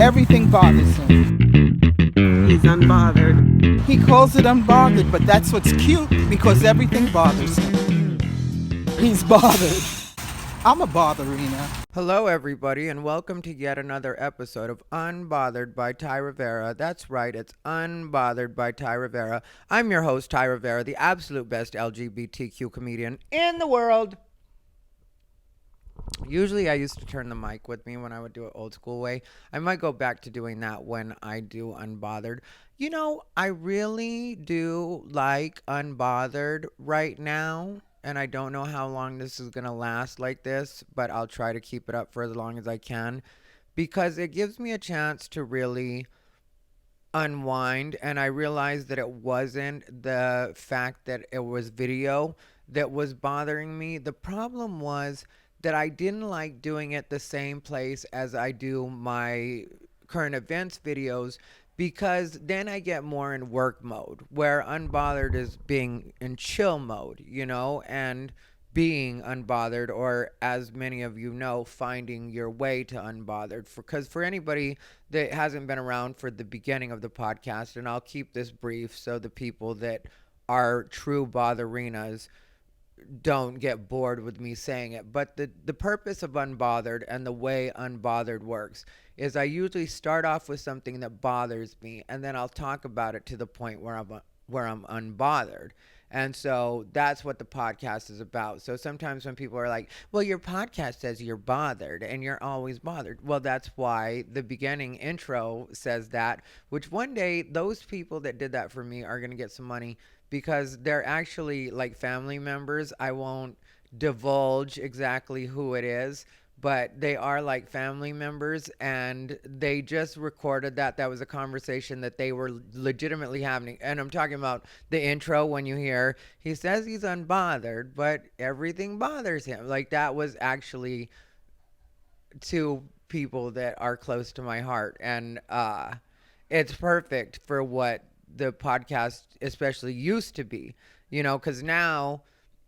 Everything bothers him. He's unbothered. He calls it unbothered, but that's what's cute because everything bothers him. He's bothered. I'm a botherina. Hello, everybody, and welcome to yet another episode of Unbothered by Thai Rivera. That's right, it's Unbothered by Thai Rivera. I'm your host, Thai Rivera, the absolute best LGBTQ comedian in the world. Usually I used to turn the mic with me when I would do it old school way. I might go back to doing that when I do Unbothered. You know, I really do like Unbothered right now. And I don't know how long this is going to last like this, but I'll try to keep it up for as long as I can because it gives me a chance to really unwind. And I realized that it wasn't the fact that it was video that was bothering me. The problem was that I didn't like doing it the same place as I do my current events videos, because then I get more in work mode, where Unbothered is being in chill mode, you know, and being unbothered, or as many of you know, finding your way to Unbothered. Because for anybody that hasn't been around for the beginning of the podcast, and I'll keep this brief so the people that are true botherinas don't get bored with me saying it, but the purpose of Unbothered and the way Unbothered works is I usually start off with something that bothers me, and then I'll talk about it to the point where I'm unbothered. And so that's what the podcast is about. So sometimes when people are like, well, your podcast says you're bothered and you're always bothered. Well, that's why the beginning intro says that, which one day those people that did that for me are going to get some money, because they're actually like family members. I won't divulge exactly who it is, but they are like family members, and they just recorded that. That was a conversation that they were legitimately having. And I'm talking about the intro when you hear, he says he's unbothered, but everything bothers him. Like, that was actually two people that are close to my heart. And it's perfect for what the podcast especially used to be, you know, because now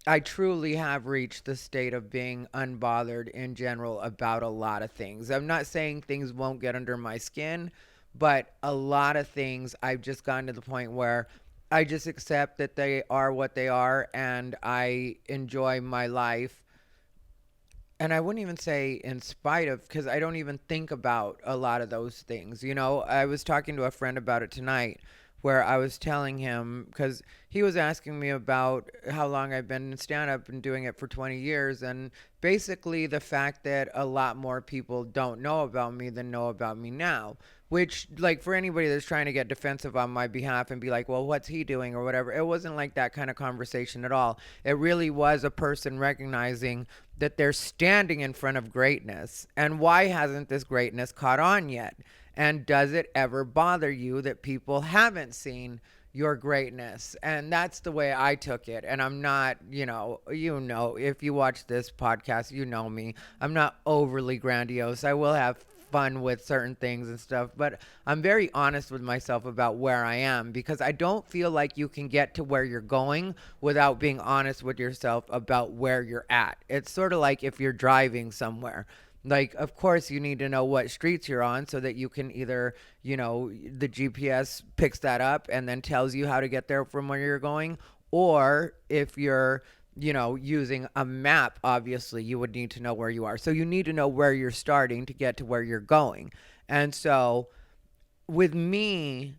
I truly have reached the state of being unbothered in general about a lot of things. I'm not saying things won't get under my skin, but a lot of things I've just gotten to the point where I just accept that they are what they are, and I enjoy my life. And I wouldn't even say in spite of, because I don't even think about a lot of those things. You know, I was talking to a friend about it tonight, where I was telling him, because he was asking me about how long I've been in stand-up and doing it for 20 years, and basically the fact that a lot more people don't know about me than know about me now, which, like, for anybody that's trying to get defensive on my behalf and be like, well, what's he doing or whatever, it wasn't like that kind of conversation at all. It really was a person recognizing that they're standing in front of greatness, and why hasn't this greatness caught on yet? And does it ever bother you that people haven't seen your greatness? And that's the way I took it. And I'm not, you know, if you watch this podcast, you know me. I'm not overly grandiose. I will have fun with certain things and stuff, but I'm very honest with myself about where I am, because I don't feel like you can get to where you're going without being honest with yourself about where you're at. It's sort of like if you're driving somewhere. Like, of course, you need to know what streets you're on so that you can either, you know, the GPS picks that up and then tells you how to get there from where you're going. Or if you're, you know, using a map, obviously, you would need to know where you are. So you need to know where you're starting to get to where you're going. And so with me,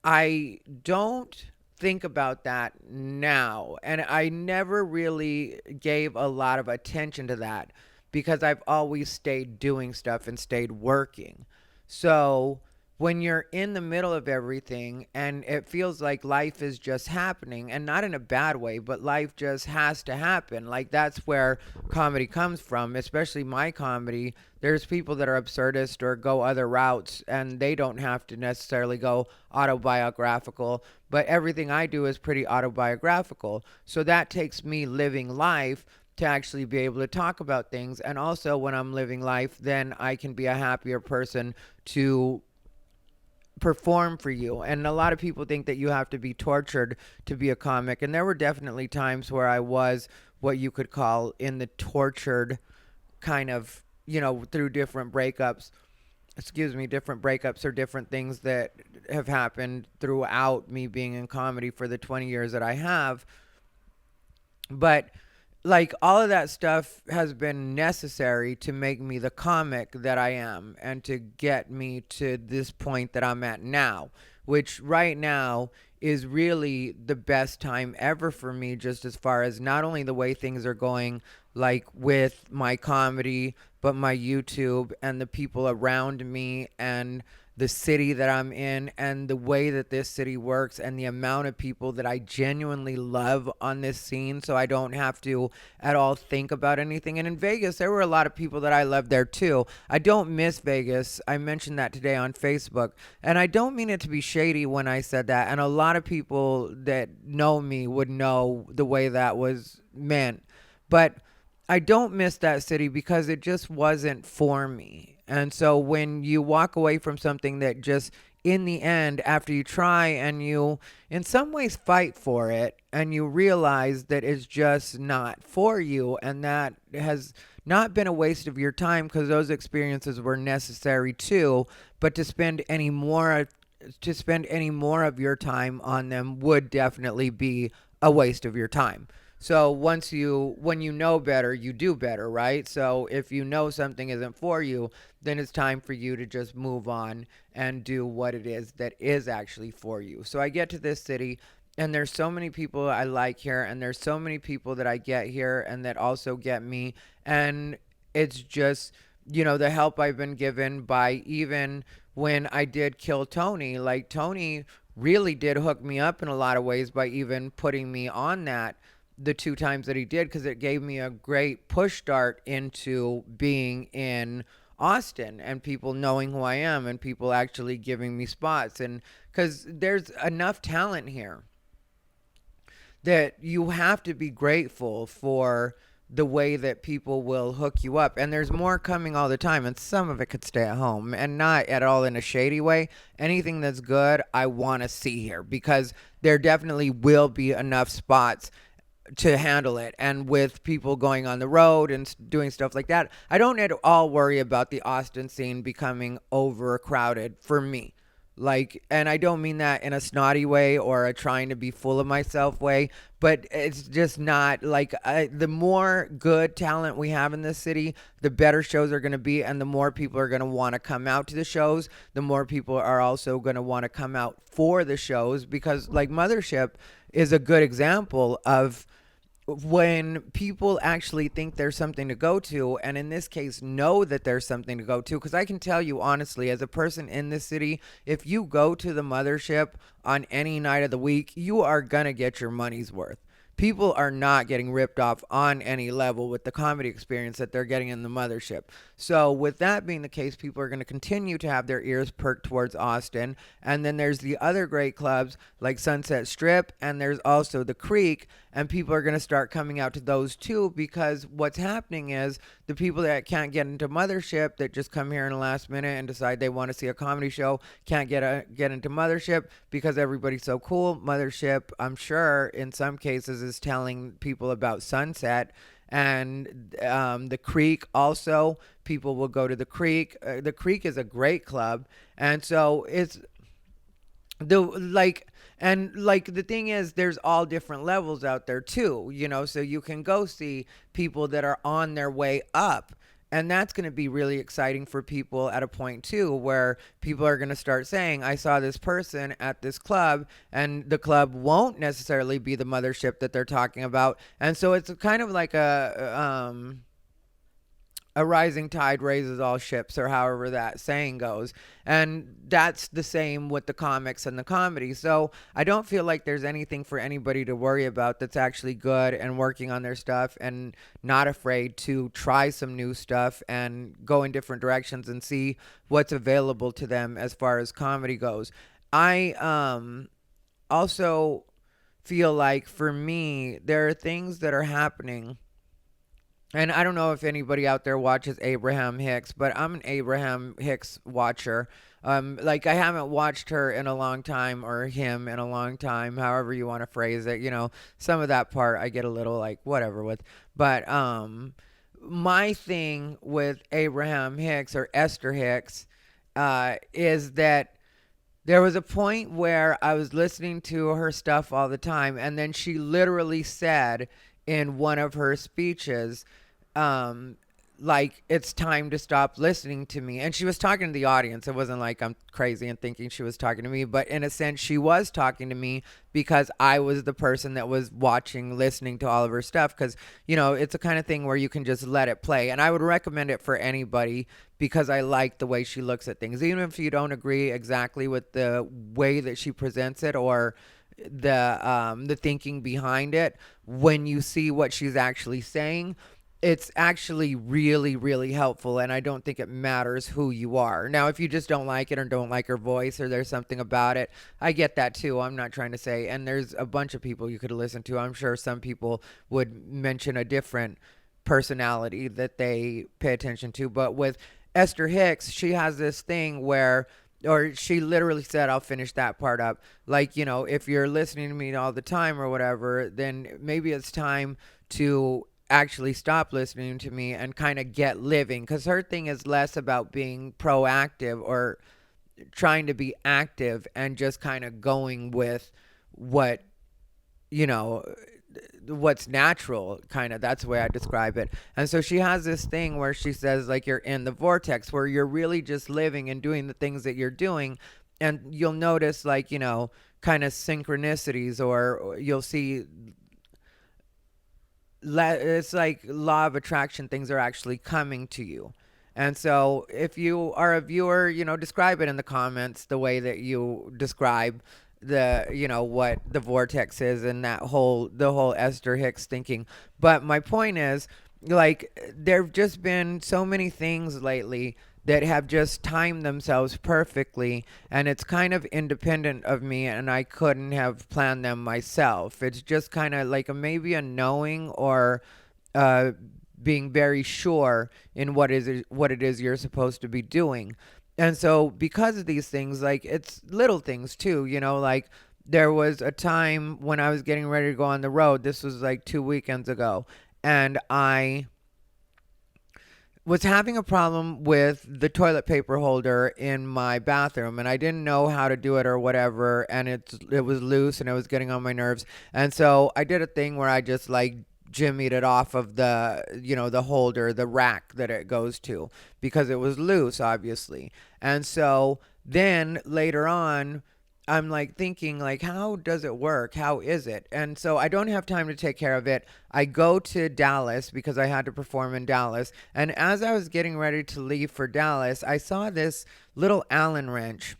I don't think about that now. And I never really gave a lot of attention to that, because I've always stayed doing stuff and stayed working. So when you're in the middle of everything and it feels like life is just happening, and not in a bad way, but life just has to happen. Like, that's where comedy comes from, especially my comedy. There's people that are absurdist or go other routes, and they don't have to necessarily go autobiographical, but everything I do is pretty autobiographical. So that takes me living life to actually be able to talk about things. And also, when I'm living life, then I can be a happier person to perform for you. And a lot of people think that you have to be tortured to be a comic, and there were definitely times where I was what you could call in the tortured kind of, you know, through different breakups. different breakups or different things that have happened throughout me being in comedy for the 20 years that I have. But like all of that stuff has been necessary to make me the comic that I am and to get me to this point that I'm at now, which right now is really the best time ever for me, just as far as not only the way things are going, like with my comedy, but my YouTube and the people around me and the city that I'm in and the way that this city works and the amount of people that I genuinely love on this scene, so I don't have to at all think about anything. And in Vegas, there were a lot of people that I loved there too. I don't miss Vegas. I mentioned that today on Facebook, and I don't mean it to be shady when I said that. And a lot of people that know me would know the way that was meant. But I don't miss that city because it just wasn't for me. And so when you walk away from something that just in the end, after you try and you in some ways fight for it and you realize that it's just not for you, and that has not been a waste of your time because those experiences were necessary too, but to spend any more of your time on them would definitely be a waste of your time. So when you know better, you do better, right? So if you know something isn't for you, then it's time for you to just move on and do what it is that is actually for you. So I get to this city, and there's so many people I like here, and there's so many people that I get here and that also get me. And it's just, the help I've been given by, even when I did kill Tony, like Tony really did hook me up in a lot of ways by even putting me on that the 2 times that he did, because it gave me a great push start into being in Austin and people knowing who I am and people actually giving me spots. And because there's enough talent here that you have to be grateful for the way that people will hook you up. And there's more coming all the time, and some of it could stay at home, and not at all in a shady way. Anything that's good, I want to see here, because there definitely will be enough spots to handle it. And with people going on the road and doing stuff like that, I don't at all worry about the Austin scene becoming overcrowded for me. Like, and I don't mean that in a snotty way or a trying to be full of myself way, but it's just not like the more good talent we have in this city, the better shows are going to be, and the more people are going to want to come out to the shows, the more people are also going to want to come out for the shows, because like Mothership is a good example of when people actually think there's something to go to, and in this case know that there's something to go to. Because I can tell you honestly, as a person in this city, if you go to the Mothership on any night of the week, you are gonna get your money's worth. People are not getting ripped off on any level with the comedy experience that they're getting in the Mothership. So with that being the case, people are going to continue to have their ears perked towards Austin. And then there's the other great clubs like Sunset Strip, and there's also the Creek, and people are going to start coming out to those too, because what's happening is the people that can't get into Mothership, that just come here in the last minute and decide they want to see a comedy show, can't get into Mothership because everybody's so cool. Mothership, I'm sure in some cases, is telling people about Sunset. And the Creek also, people will go to the Creek. The Creek is a great club, and so it's the thing is, there's all different levels out there too, so you can go see people that are on their way up. And that's going to be really exciting for people at a point too, where people are going to start saying, I saw this person at this club, and the club won't necessarily be the Mothership that they're talking about. And so it's kind of like a rising tide raises all ships, or however that saying goes. And that's the same with the comics and the comedy. So I don't feel like there's anything for anybody to worry about that's actually good and working on their stuff and not afraid to try some new stuff and go in different directions and see what's available to them as far as comedy goes. I also feel like, for me, there are things that are happening. And I don't know if anybody out there watches Abraham Hicks, but I'm an Abraham Hicks watcher. I haven't watched her in a long time, or him in a long time, however you want to phrase it. Some of that part I get a little like whatever with. But my thing with Abraham Hicks, or Esther Hicks, is that there was a point where I was listening to her stuff all the time, and then she literally said in one of her speeches, um, like, it's time to stop listening to me. And she was talking to the audience. It wasn't like I'm crazy and thinking she was talking to me, but in a sense, she was talking to me because I was the person that was watching, listening to all of her stuff. Because, it's a kind of thing where you can just let it play. And I would recommend it for anybody because I like the way she looks at things. Even if you don't agree exactly with the way that she presents it or the thinking behind it, when you see what she's actually saying, it's actually really, really helpful, and I don't think it matters who you are. Now, if you just don't like it or don't like her voice or there's something about it, I get that too. I'm not trying to say, and there's a bunch of people you could listen to. I'm sure some people would mention a different personality that they pay attention to, but with Esther Hicks, she has this thing where, or she literally said, I'll finish that part up. Like, if you're listening to me all the time or whatever, then maybe it's time to actually stop listening to me and kind of get living. Because her thing is less about being proactive or trying to be active and just kind of going with what, you know, what's natural, kind of. That's the way I describe it. And so she has this thing where she says, like, you're in the vortex where you're really just living and doing the things that you're doing, and you'll notice, like, kind of synchronicities, or you'll see it's like law of attraction, things are actually coming to you. And so if you are a viewer, describe it in the comments the way that you describe what the vortex is and the whole Esther Hicks thinking. But my point is, like, there've just been so many things lately that have just timed themselves perfectly, and it's kind of independent of me, and I couldn't have planned them myself. It's just kind of like maybe a knowing, or being very sure in what it is you're supposed to be doing. And so because of these things, like, it's little things too, like, there was a time when I was getting ready to go on the road. This was like 2 weekends ago, and I was having a problem with the toilet paper holder in my bathroom, and I didn't know how to do it or whatever, and it was loose and it was getting on my nerves. And so I did a thing where I just, like, jimmied it off of the holder, the rack that it goes to, because it was loose, obviously. And so then later on, I'm like thinking, like, how does it work? How is it? And so I don't have time to take care of it. I go to Dallas because I had to perform in Dallas. And as I was getting ready to leave for Dallas, I saw this little Allen wrench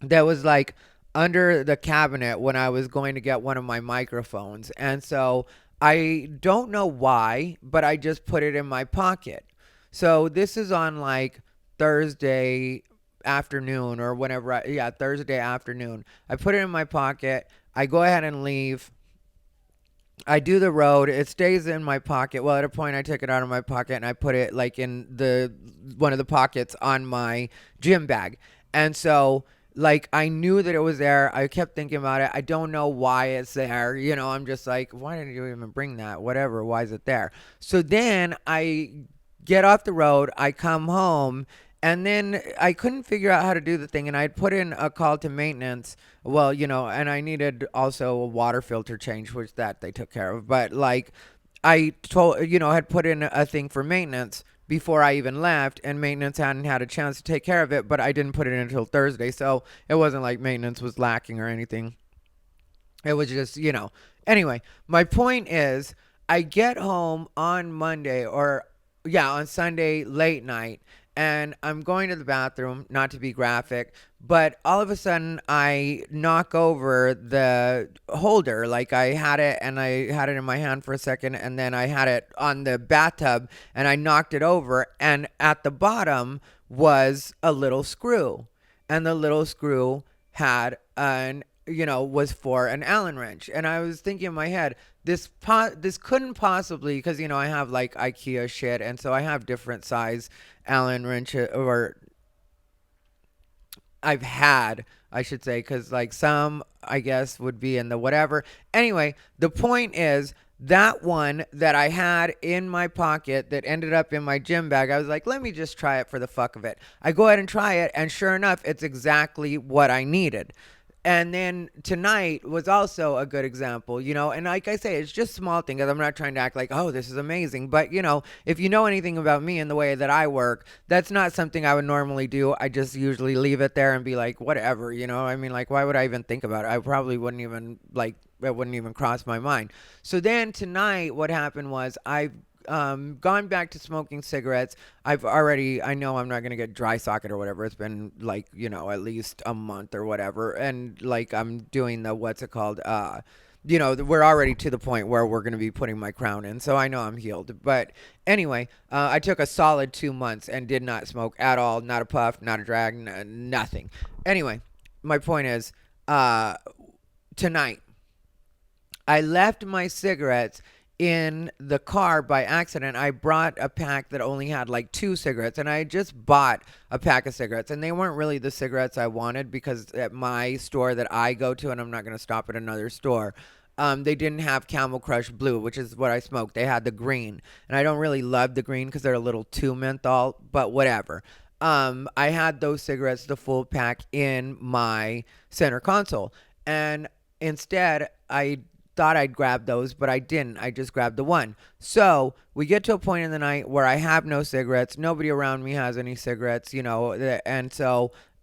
that was, like, under the cabinet when I was going to get one of my microphones. And so I don't know why, but I just put it in my pocket. So this is on, like, Thursday afternoon or whenever Thursday afternoon. I put it in my pocket. I go ahead and leave. I do the road. It stays in my pocket. Well, at a point I took it out of my pocket and I put it, like, in one of the pockets on my gym bag. And so, like, I knew that it was there. I kept thinking about it. I don't know why it's there. I'm just like, why didn't you even bring that? Whatever. Why is it there? So then I get off the road. I come home. And then I couldn't figure out how to do the thing, and I'd put in a call to maintenance. Well, and I needed also a water filter change, which that they took care of. But, like, I had put in a thing for maintenance before I even left, and maintenance hadn't had a chance to take care of it, but I didn't put it in until Thursday, so it wasn't like maintenance was lacking or anything. It was just, Anyway, my point is, I get home on Monday, on Sunday late night, and I'm going to the bathroom, not to be graphic, but all of a sudden I knock over the holder. Like, I had it in my hand for a second, and then I had it on the bathtub, and I knocked it over, and at the bottom was a little screw, and the little screw had was for an Allen wrench. And I was thinking in my head, this couldn't possibly, because I have, like, IKEA shit, and so I have different size Allen wrench, or I've had, I should say, because, like, some, I guess, would be in the whatever. Anyway, the point is, that one that I had in my pocket that ended up in my gym bag, I was like, let me just try it for the fuck of it. I go ahead and try it, and sure enough, it's exactly what I needed. And then tonight was also a good example, and like I say, it's just small things. I'm not trying to act like, oh, this is amazing. But, if you know anything about me and the way that I work, that's not something I would normally do. I just usually leave it there and be like, whatever, I mean, like, why would I even think about it? I probably wouldn't even, like, it wouldn't even cross my mind. So then tonight, what happened was I've gone back to smoking cigarettes. I know I'm not going to get dry socket or whatever. It's been like, at least a month or whatever. And like, I'm doing the, what's it called? We're already to the point where we're going to be putting my crown in. So I know I'm healed. But anyway, I took a solid 2 months and did not smoke at all. Not a puff, not a drag, nothing. Anyway, my point is, tonight, I left my cigarettes in the car by accident. I brought a pack that only had like 2 cigarettes, and I had just bought a pack of cigarettes, and they weren't really the cigarettes I wanted, because at my store that I go to, and I'm not going to stop at another store, they didn't have Camel Crush Blue, which is what I smoke. They had the green, and I don't really love the green because they're a little too menthol, but whatever. I had those cigarettes, the full pack, in my center console, and instead I thought I'd grab those, but I didn't. I just grabbed the one. So we get to a point in the night where I have no cigarettes. Nobody around me has any cigarettes,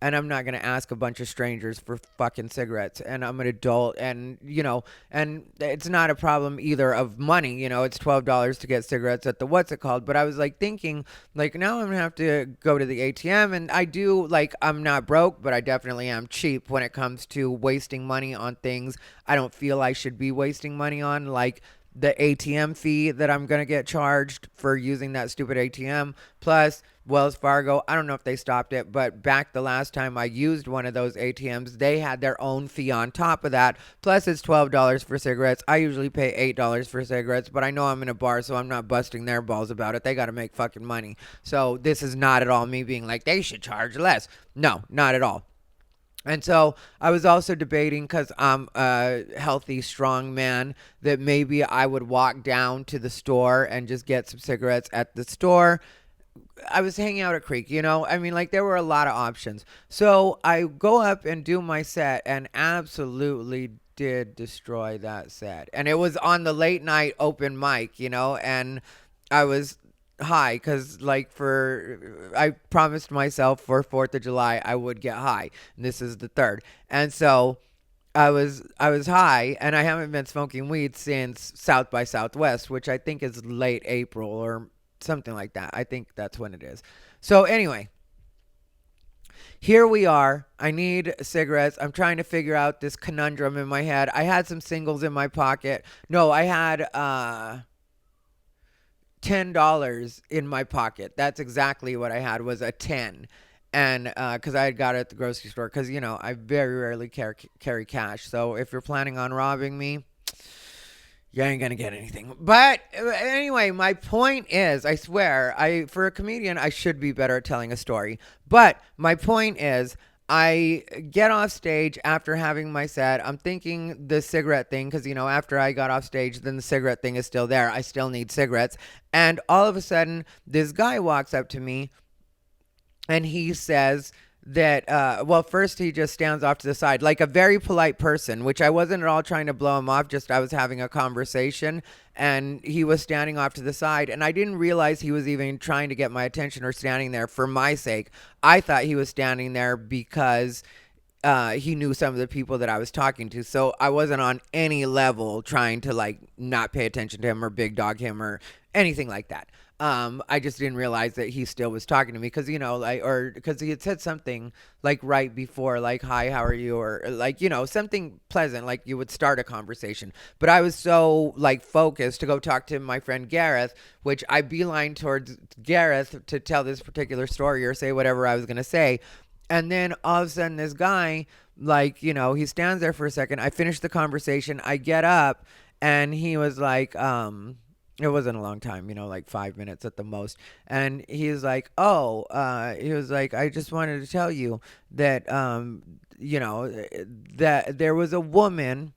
and I'm not going to ask a bunch of strangers for fucking cigarettes. And I'm an adult, and it's not a problem either of money. It's $12 to get cigarettes at the what's it called. But I was like thinking, like, now I'm going to have to go to the ATM. And I do, like, I'm not broke, but I definitely am cheap when it comes to wasting money on things I don't feel I should be wasting money on, like the ATM fee that I'm going to get charged for using that stupid ATM, plus Wells Fargo. I don't know if they stopped it, but back the last time I used one of those ATMs, they had their own fee on top of that. Plus it's $12 for cigarettes. I usually pay $8 for cigarettes, but I know I'm in a bar, so I'm not busting their balls about it. They got to make fucking money. So this is not at all me being like, they should charge less. No, not at all. And so I was also debating, because I'm a healthy, strong man, that maybe I would walk down to the store and just get some cigarettes at the store. I was hanging out at Creek, I mean, like, there were a lot of options. So I go up and do my set, and absolutely did destroy that set. And it was on the late night open mic, and I was high, because like, I promised myself for 4th of July I would get high, and this is the 3rd, and so I was high, and I haven't been smoking weed since South by Southwest, which I think is late April or something like that. I think that's when it is. So anyway, here we are. I need cigarettes. I'm trying to figure out this conundrum in my head. I had some singles in my pocket. No, I had $10 in my pocket. That's exactly what I had, was a 10. And because I had got it at the grocery store, because I very rarely carry cash. So if you're planning on robbing me, you ain't gonna get anything. But anyway, my point is, I swear, for a comedian, I should be better at telling a story. But my point is, I get off stage after having my set. I'm thinking the cigarette thing, because, after I got off stage, then the cigarette thing is still there. I still need cigarettes. And all of a sudden, this guy walks up to me, and he says that, first he just stands off to the side, like a very polite person, which I wasn't at all trying to blow him off, just I was having a conversation, and he was standing off to the side, and I didn't realize he was even trying to get my attention or standing there for my sake. I thought he was standing there because he knew some of the people that I was talking to, so I wasn't on any level trying to, like, not pay attention to him or big dog him or anything like that. I just didn't realize that he still was talking to me, because because he had said something like right before, like, hi, how are you, or like, something pleasant, like you would start a conversation. But I was so, like, focused to go talk to my friend Gareth, which I beeline towards Gareth to tell this particular story or say whatever I was gonna say. And then all of a sudden this guy, like, he stands there for a second. I finish the conversation. I get up, and he was like, it wasn't a long time, like 5 minutes at the most. And he's like, he was like, I just wanted to tell you that, that there was a woman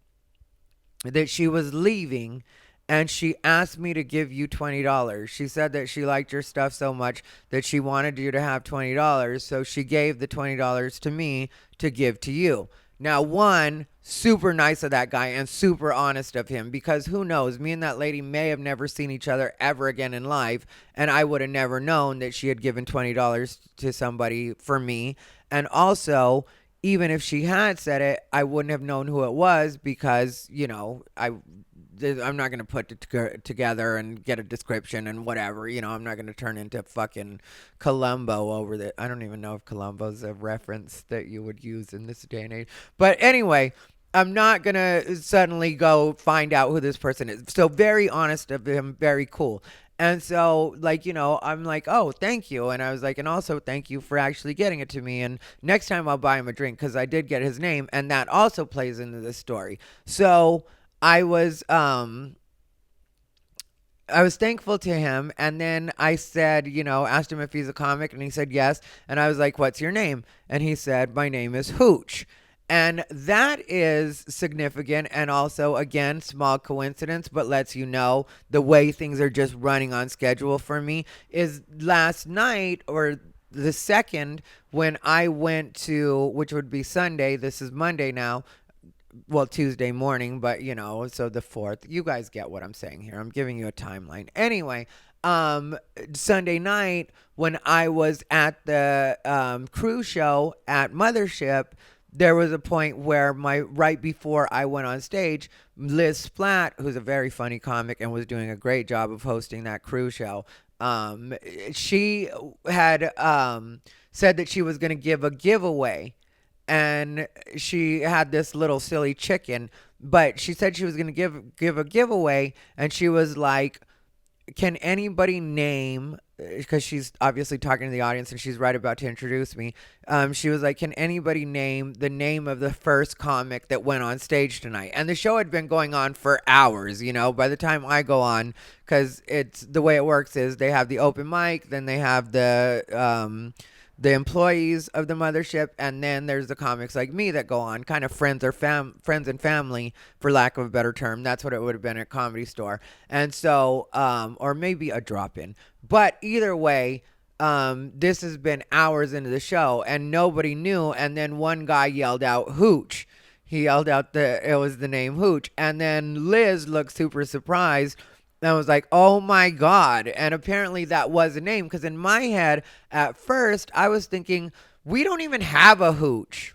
that she was leaving, and she asked me to give you $20. She said that she liked your stuff so much that she wanted you to have $20. So she gave the $20 to me to give to you. Now, one, super nice of that guy and super honest of him, because who knows, me and that lady may have never seen each other ever again in life, and I would have never known that she had given $20 to somebody for me. And also, even if she had said it, I wouldn't have known who it was because, I'm not going to put it together and get a description and whatever. I'm not going to turn into fucking Columbo over the. I don't even know if Columbo's a reference that you would use in this day and age. But anyway, I'm not going to suddenly go find out who this person is. So very honest of him, very cool. And so, I'm like, oh, thank you. And I was like, and also thank you for actually getting it to me. And next time I'll buy him a drink because I did get his name. And that also plays into this story. So I was thankful to him, and then I said, asked him if he's a comic, and he said yes, and I was like, what's your name? And he said, my name is Hooch. And that is significant, and also, again, small coincidence, but lets you know the way things are just running on schedule for me, is last night, or the second, when I went to, which would be Sunday, this is Monday now, well, Tuesday morning, but so the 4th. You guys get what I'm saying here. I'm giving you a timeline. Anyway, Sunday night when I was at the cruise show at Mothership, there was a point where right before I went on stage, Liz Splat, who's a very funny comic and was doing a great job of hosting that cruise show, she had said that she was going to give a giveaway. And she had this little silly chicken, but she said she was going to give a giveaway, and she was like, can anybody name, because she's obviously talking to the audience and she's right about to introduce me, she was like, can anybody name the name of the first comic that went on stage tonight? And the show had been going on for hours, by the time I go on, because it's the way it works is they have the open mic, then they have the employees of the mothership, and then there's the comics like me that go on, kind of friends and family, for lack of a better term. That's what it would have been at Comedy Store. And so, or maybe a drop-in. But either way, this has been hours into the show, and nobody knew, and then one guy yelled out, Hooch. He yelled out it was the name Hooch, and then Liz looked super surprised, and I was like, oh my God. And apparently that was a name, because in my head, at first, I was thinking, we don't even have a Hooch.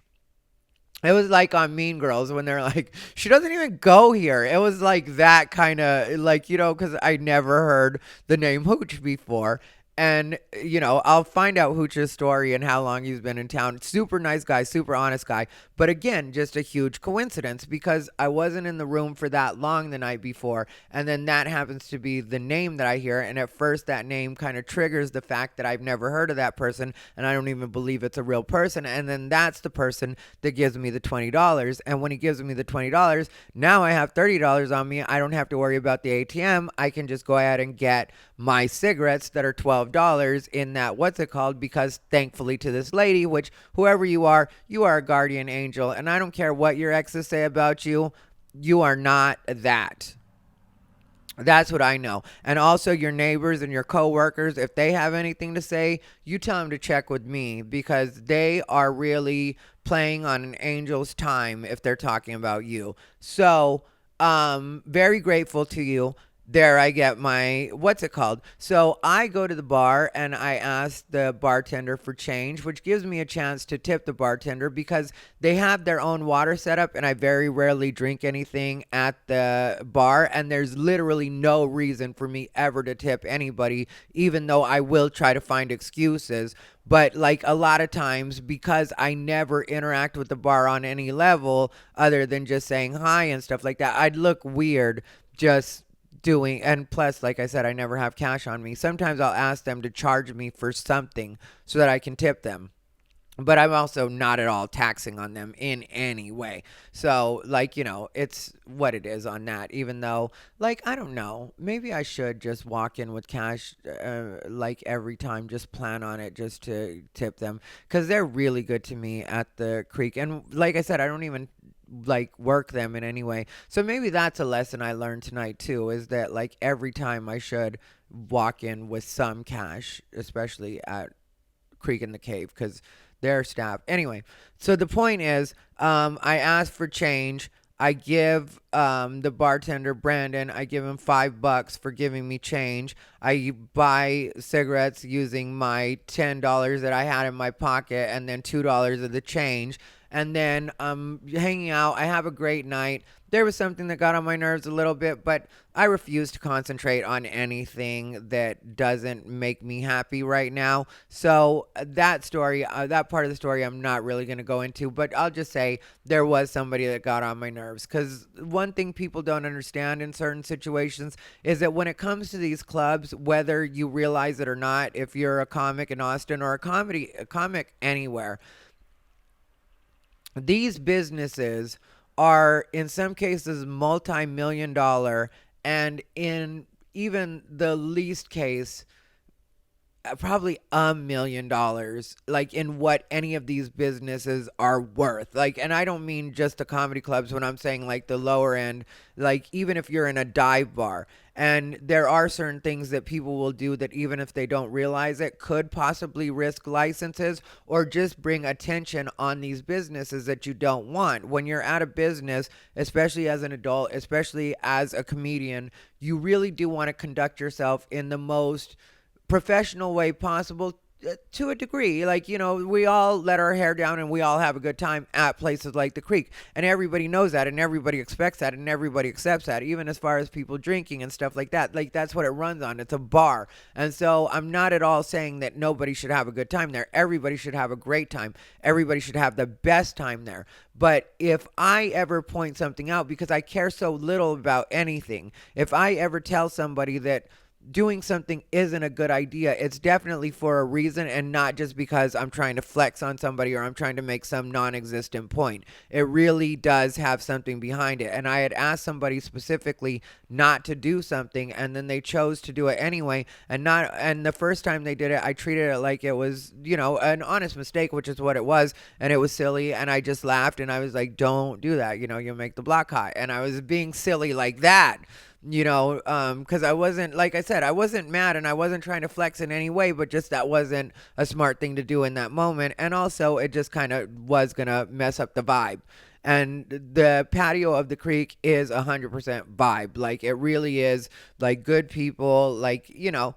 It was like on Mean Girls when they're like, she doesn't even go here. It was like that kind of, because I never heard the name Hooch before. And, I'll find out Hooch's story and how long he's been in town. Super nice guy, super honest guy. But again, just a huge coincidence because I wasn't in the room for that long the night before. And then that happens to be the name that I hear. And at first that name kind of triggers the fact that I've never heard of that person. And I don't even believe it's a real person. And then that's the person that gives me the $20. And when he gives me the $20, now I have $30 on me. I don't have to worry about the ATM. I can just go ahead and get my cigarettes that are $12 in that, what's it called, because thankfully to this lady, which whoever you are a guardian angel, and I don't care what your exes say about you, you are not that. That's what I know. And also your neighbors and your coworkers, if they have anything to say, you tell them to check with me because they are really playing on an angel's time if they're talking about you. So, very grateful to you. There I get my, what's it called? So I go to the bar and I ask the bartender for change, which gives me a chance to tip the bartender because they have their own water setup and I very rarely drink anything at the bar. And there's literally no reason for me ever to tip anybody, even though I will try to find excuses. But a lot of times, because I never interact with the bar on any level other than just saying hi and stuff like that, I'd look weird just doing, and plus, like I said, I never have cash on me. Sometimes I'll ask them to charge me for something so that I can tip them. But I'm also not at all taxing on them in any way. So, it's what it is on that. Even though, I don't know. Maybe I should just walk in with cash, every time. Just plan on it just to tip them. Because they're really good to me at the creek. And like I said, I don't even like work them in any way. So maybe that's a lesson I learned tonight too, is that like every time I should walk in with some cash, especially at Creek in the Cave, because their staff. Anyway, so the point is, I asked for change. I give the bartender Brandon, I give him $5 for giving me change. I buy cigarettes using my $10 that I had in my pocket, and then $2 of the change. And then hanging out. I have a great night. There was something that got on my nerves a little bit, but I refuse to concentrate on anything that doesn't make me happy right now. So that story, that part of the story, I'm not really going to go into, but I'll just say there was somebody that got on my nerves. Because one thing people don't understand in certain situations is that when it comes to these clubs, whether you realize it or not, if you're a comic in Austin or a comic anywhere, these businesses are in some cases multi-million dollar, and in even the least case probably $1 million, like in what any of these businesses are worth. Like, and I don't mean just the comedy clubs when I'm saying like the lower end, like even if you're in a dive bar. And there are certain things that people will do that even if they don't realize it could possibly risk licenses or just bring attention on these businesses that you don't want. When you're at a business, especially as an adult, especially as a comedian, you really do want to conduct yourself in the most professional way possible, to a degree. Like, you know, we all let our hair down and we all have a good time at places like the Creek, and everybody knows that, and everybody expects that, and everybody accepts that, even as far as people drinking and stuff like that. Like, that's what it runs on. It's a bar. And so I'm not at all saying that nobody should have a good time there. Everybody should have a great time. Everybody should have the best time there. But if I ever point something out, because I care so little about anything, if I ever tell somebody that doing something isn't a good idea, it's definitely for a reason, and not just because I'm trying to flex on somebody or I'm trying to make some non-existent point. It really does have something behind it. And I had asked somebody specifically not to do something, and then they chose to do it anyway. And the first time they did it, I treated it like it was, you know, an honest mistake, which is what it was, and it was silly, and I just laughed, and I was like, don't do that, you know, you'll make the block hot. And I was being silly like that, you know, because I wasn't, like I said, I wasn't mad and I wasn't trying to flex in any way, but just that wasn't a smart thing to do in that moment. And also it just kind of was going to mess up the vibe. And the patio of the Creek is 100% vibe. Like, it really is, like, good people, like, you know.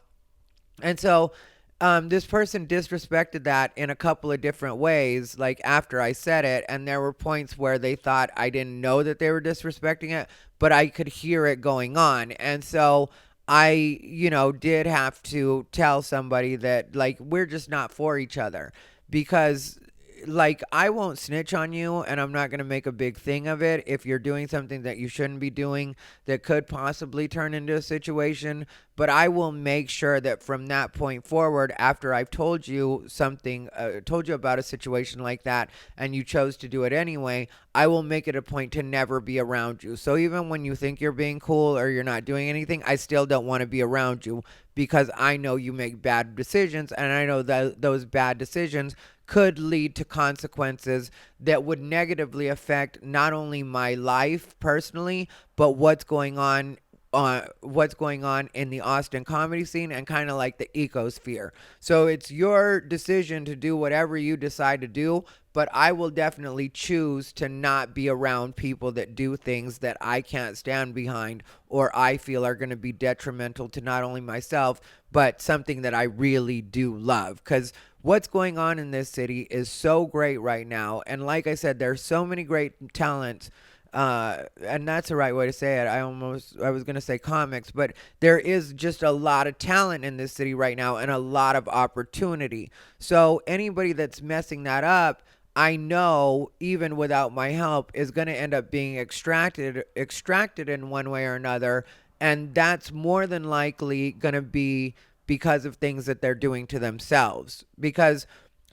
And so this person disrespected that in a couple of different ways, like after I said it, and there were points where they thought I didn't know that they were disrespecting it, but I could hear it going on. And so I, you know, did have to tell somebody that, like, we're just not for each other, because like, I won't snitch on you, and I'm not going to make a big thing of it if you're doing something that you shouldn't be doing that could possibly turn into a situation. But I will make sure that from that point forward, after I've told you something, told you about a situation like that, and you chose to do it anyway, I will make it a point to never be around you. So even when you think you're being cool or you're not doing anything, I still don't want to be around you, because I know you make bad decisions, and I know that those bad decisions could lead to consequences that would negatively affect not only my life personally, but what's going on in the Austin comedy scene and kind of like the ecosphere. So it's your decision to do whatever you decide to do, but I will definitely choose to not be around people that do things that I can't stand behind or I feel are going to be detrimental to not only myself, but something that I really do love. Because what's going on in this city is so great right now. And like I said, there's so many great talents. And that's the right way to say it. I was going to say comics, but there is just a lot of talent in this city right now and a lot of opportunity. So anybody that's messing that up, I know, even without my help, is going to end up being extracted in one way or another. And that's more than likely going to be because of things that they're doing to themselves. Because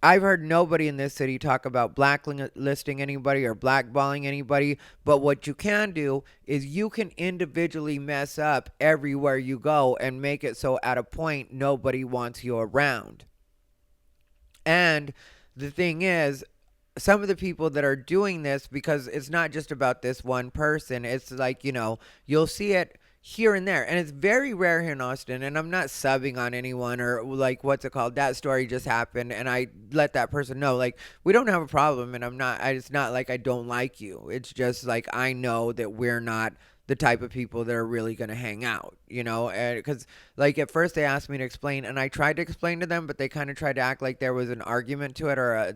I've heard nobody in this city talk about blacklisting anybody or blackballing anybody, but what you can do is you can individually mess up everywhere you go and make it so at a point nobody wants you around. And the thing is, some of the people that are doing this, because it's not just about this one person. It's like, you'll see it here and there. And it's very rare here in Austin. And I'm not subbing on anyone or like, what's it called? That story just happened. And I let that person know, like, we don't have a problem. And it's not like I don't like you. It's just like, I know that we're not the type of people that are really going to hang out, because like at first they asked me to explain and I tried to explain to them, but they kind of tried to act like there was an argument to it or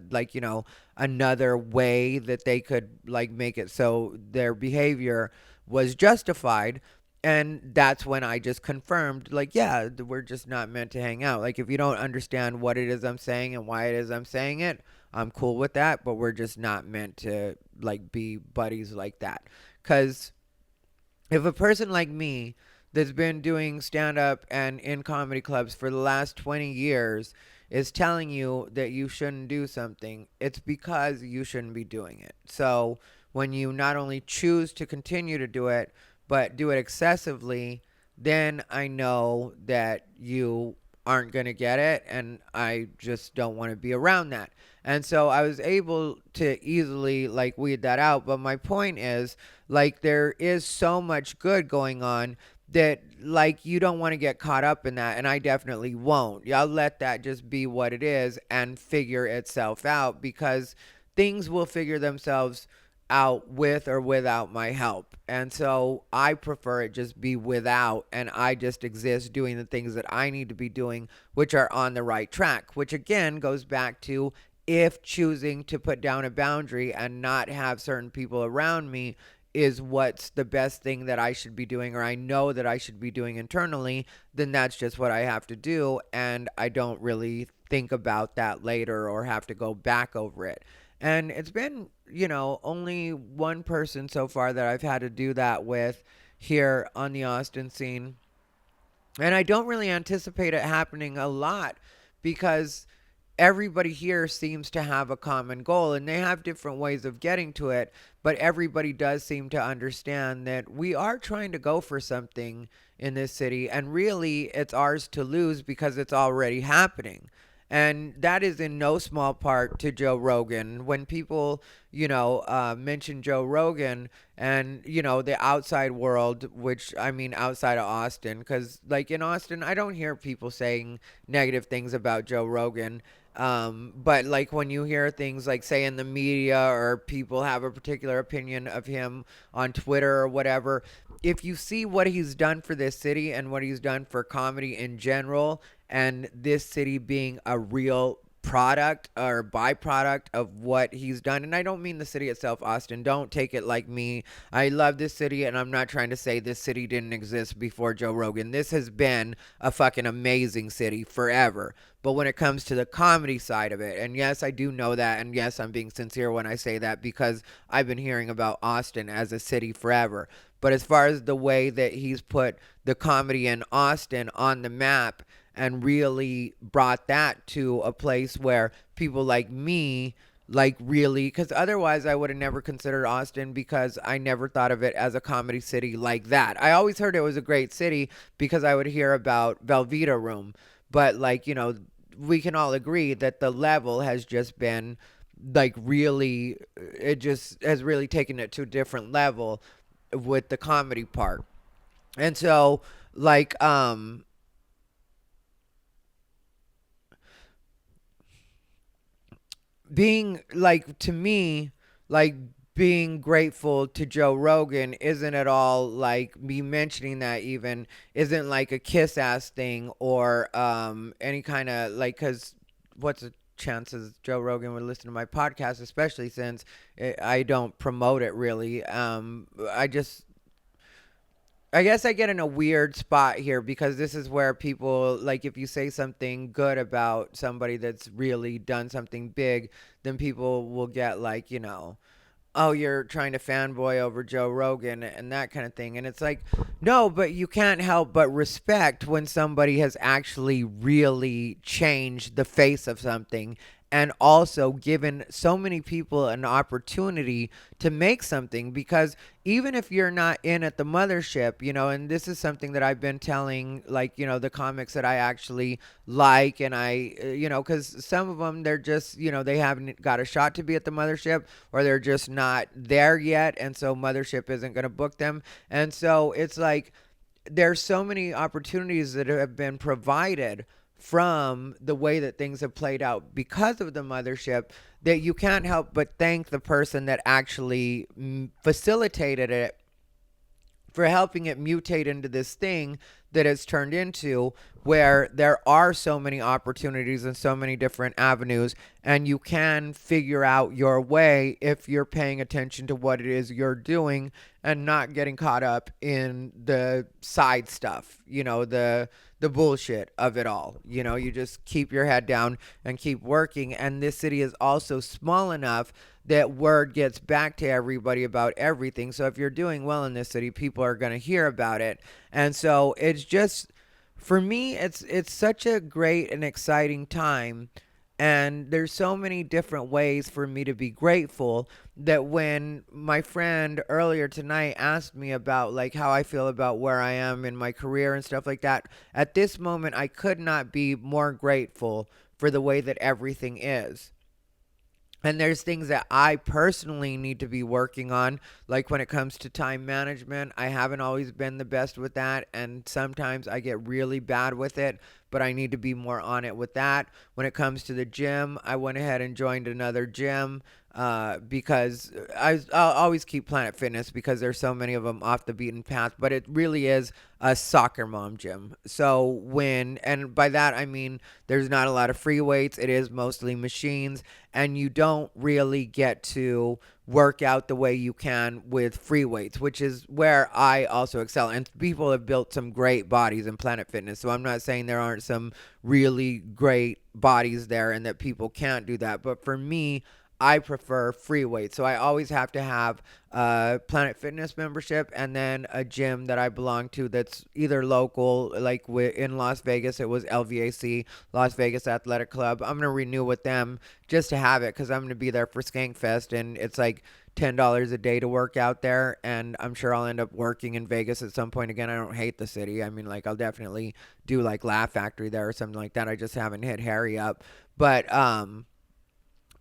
another way that they could like make it so their behavior was justified. And that's when I just confirmed, like, yeah, we're just not meant to hang out. Like, if you don't understand what it is I'm saying and why it is I'm saying it, I'm cool with that, but we're just not meant to like be buddies like that. Because if a person like me that's been doing stand-up and in comedy clubs for the last 20 years is telling you that you shouldn't do something, it's because you shouldn't be doing it. So when you not only choose to continue to do it, but do it excessively, then I know that you aren't going to get it, and I just don't want to be around that. And so I was able to easily like weed that out. But my point is, like, there is so much good going on that like you don't want to get caught up in that, and I definitely won't. I'll let that just be what it is and figure itself out, because things will figure themselves out with or without my help. And so I prefer it just be without, and I just exist doing the things that I need to be doing, which are on the right track, which again goes back to, if choosing to put down a boundary and not have certain people around me is what's the best thing that I should be doing, or I know that I should be doing internally, then that's just what I have to do. And I don't really think about that later or have to go back over it. And it's been, only one person so far that I've had to do that with here on the Austin scene. And I don't really anticipate it happening a lot, because everybody here seems to have a common goal, and they have different ways of getting to it, but everybody does seem to understand that we are trying to go for something in this city, and really it's ours to lose because it's already happening. And that is in no small part to Joe Rogan. When people, mention Joe Rogan and, the outside world, which I mean outside of Austin, because like in Austin, I don't hear people saying negative things about Joe Rogan. But like when you hear things like say in the media, or people have a particular opinion of him on Twitter or whatever, if you see what he's done for this city and what he's done for comedy in general, and this city being a real product or byproduct of what he's done. And I don't mean the city itself, Austin. Don't take it like me. I love this city, and I'm not trying to say this city didn't exist before Joe Rogan. This has been a fucking amazing city forever. But when it comes to the comedy side of it, and yes, I do know that, and yes, I'm being sincere when I say that, because I've been hearing about Austin as a city forever. But as far as the way that he's put the comedy in Austin on the map and really brought that to a place where people like me, like really, because otherwise I would have never considered Austin, because I never thought of it as a comedy city like that. I always heard it was a great city because I would hear about Velveeta Room. But like, we can all agree that the level has just been like really, it just has really taken it to a different level with the comedy part. And so like being like, to me, like being grateful to Joe Rogan isn't at all like me mentioning that, even isn't like a kiss ass thing or any kind of like, because what's the chances Joe Rogan would listen to my podcast, especially since I don't promote it really. I guess I get in a weird spot here, because this is where people, like, if you say something good about somebody that's really done something big, then people will get like, oh, you're trying to fanboy over Joe Rogan and that kind of thing. And it's like, no, but you can't help but respect when somebody has actually really changed the face of something and also given so many people an opportunity to make something. Because even if you're not in at the mothership, and this is something that I've been telling, like, the comics that I actually like, and because some of them, they're just, they haven't got a shot to be at the mothership, or they're just not there yet, and so mothership isn't going to book them. And so it's like, there's so many opportunities that have been provided from the way that things have played out because of the mothership, that you can't help but thank the person that actually facilitated it for helping it mutate into this thing that it's turned into, where there are so many opportunities and so many different avenues, and you can figure out your way if you're paying attention to what it is you're doing and not getting caught up in the side stuff, the bullshit of it all. You just keep your head down and keep working. And this city is also small enough that word gets back to everybody about everything. So if you're doing well in this city, people are going to hear about it. And so it's just, for me, it's such a great and exciting time. And there's so many different ways for me to be grateful, that when my friend earlier tonight asked me about, like, how I feel about where I am in my career and stuff like that, at this moment, I could not be more grateful for the way that everything is. And there's things that I personally need to be working on, like when it comes to time management. I haven't always been the best with that, and sometimes I get really bad with it, but I need to be more on it with that. When it comes to the gym, I went ahead and joined another gym because I'll always keep Planet Fitness because there's so many of them off the beaten path, but it really is a soccer mom gym. So and by that I mean there's not a lot of free weights, it is mostly machines, and you don't really get to work out the way you can with free weights, which is where I also excel. And people have built some great bodies in Planet Fitness, so I'm not saying there aren't some really great bodies there and that people can't do that, but for me, I prefer free weights. So I always have to have a Planet Fitness membership and then a gym that I belong to that's either local, like in Las Vegas, it was LVAC, Las Vegas Athletic Club. I'm going to renew with them just to have it because I'm going to be there for Skankfest, and it's like $10 a day to work out there, and I'm sure I'll end up working in Vegas at some point again. I don't hate the city. I mean, like, I'll definitely do like Laugh Factory there or something like that. I just haven't hit Harry up. But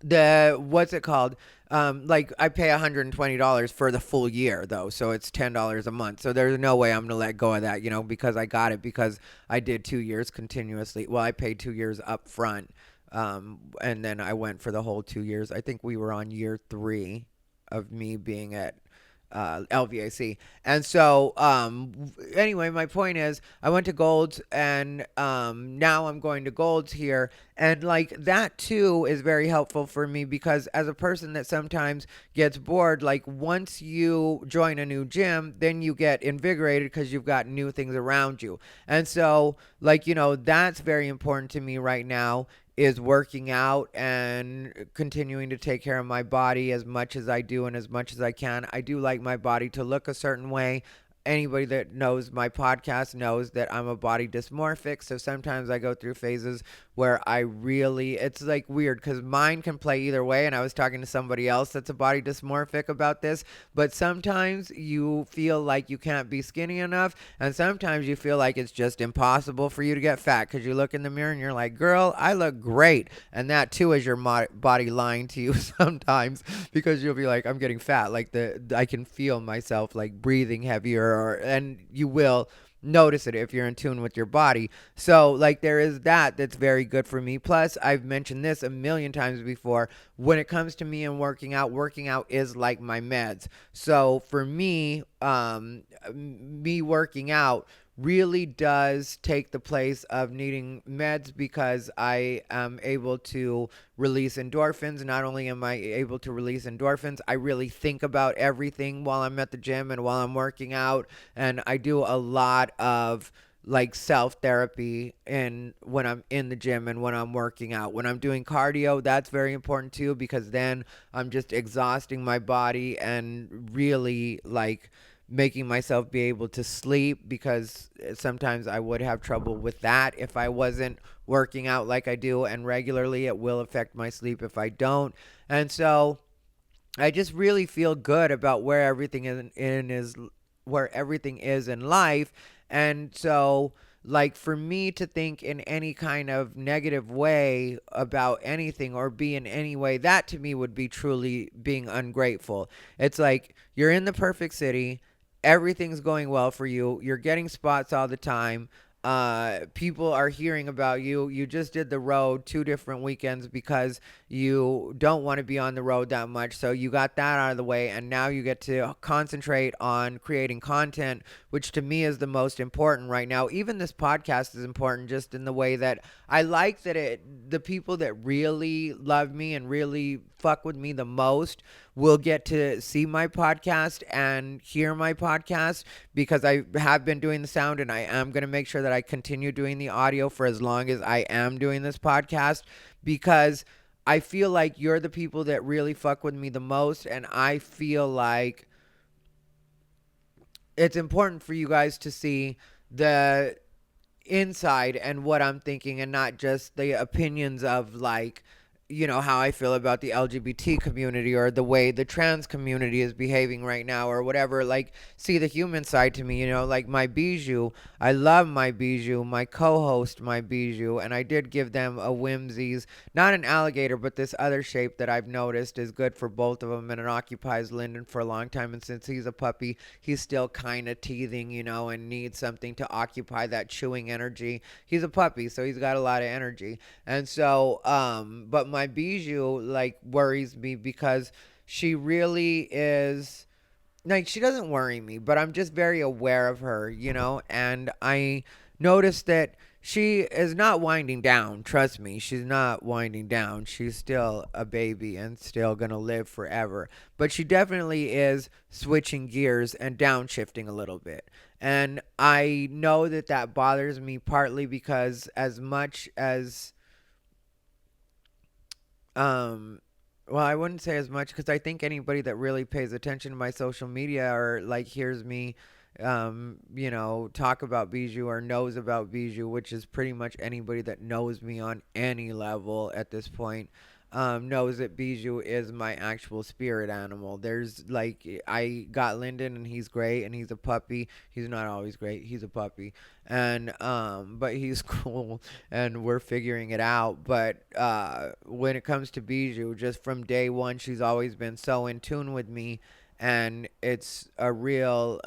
the what's it called, like, I pay $120 for the full year though, so it's $10 a month. So there's no way I'm gonna let go of that, because I got it because I did 2 years continuously. Well, I paid 2 years up front, and then I went for the whole 2 years. I think we were on year 3 of me being at LVAC. And so anyway, my point is I went to Gold's, and now I'm going to Gold's here, and like that too is very helpful for me because as a person that sometimes gets bored, like once you join a new gym, then you get invigorated because you've got new things around you. And so like, that's very important to me right now, is working out and continuing to take care of my body as much as I do and as much as I can. I do like my body to look a certain way. Anybody that knows my podcast knows that I'm a body dysmorphic, so sometimes I go through phases where it's like weird because mine can play either way, and I was talking to somebody else that's a body dysmorphic about this, but sometimes you feel like you can't be skinny enough, and sometimes you feel like it's just impossible for you to get fat because you look in the mirror and you're like, girl, I look great, and that too is your body lying to you sometimes because you'll be like, I'm getting fat, like I can feel myself like breathing heavier, and you will notice it if you're in tune with your body. So like there is that's very good for me. Plus, I've mentioned this a million times before, when it comes to me and working out is like my meds. So for me, me working out really does take the place of needing meds because I am able to release endorphins. Not only am I able to release endorphins, I really think about everything while I'm at the gym and while I'm working out, and I do a lot of like self-therapy when I'm in the gym and when I'm working out. When I'm doing cardio, that's very important too, because then I'm just exhausting my body and really like making myself be able to sleep, because sometimes I would have trouble with that if I wasn't working out like I do and regularly. It will affect my sleep if I don't. And so I just really feel good about where everything where everything is in life. And so, like, for me to think in any kind of negative way about anything or be in any way, that to me would be truly being ungrateful. It's like you're in the perfect city, everything's going well for you, you're getting spots all the time. People are hearing about you. You just did the road 2 different weekends because you don't want to be on the road that much. So you got that out of the way. And now you get to concentrate on creating content, which to me is the most important right now. Even this podcast is important just in the way that I like that the people that really love me and really fuck with me the most will get to see my podcast and hear my podcast, because I have been doing the sound and I am going to make sure that I continue doing the audio for as long as I am doing this podcast, because I feel like you're the people that really fuck with me the most, and I feel like it's important for you guys to see the inside and what I'm thinking, and not just the opinions of, like, you know, how I feel about the LGBT community or the way the trans community is behaving right now or whatever. Like, see the human side to me, you know, like my Bijou. I love my Bijou, my co-host, my Bijou, and I did give them a Whimzees, not an alligator, but this other shape that I've noticed is good for both of them, and it occupies Lyndon for a long time. And since he's a puppy, he's still kind of teething, you know, and needs something to occupy that chewing energy. He's a puppy, so he's got a lot of energy. And so, but my Bijou, like, worries me because she really is, like, she doesn't worry me, but I'm just very aware of her, you know, and I noticed that she is not winding down. Trust me, she's not winding down. She's still a baby and still gonna live forever, but she definitely is switching gears and downshifting a little bit. And I know that that bothers me partly because as much as well, I wouldn't say as much, because I think anybody that really pays attention to my social media or like hears me, you know, talk about Bijou or knows about Bijou, which is pretty much anybody that knows me on any level at this point, knows that Bijou is my actual spirit animal. There's like, I got Lyndon and he's great and he's a puppy. He's not always great. He's a puppy. And, but he's cool and we're figuring it out. But, when it comes to Bijou, just from day one, she's always been so in tune with me, and it's a real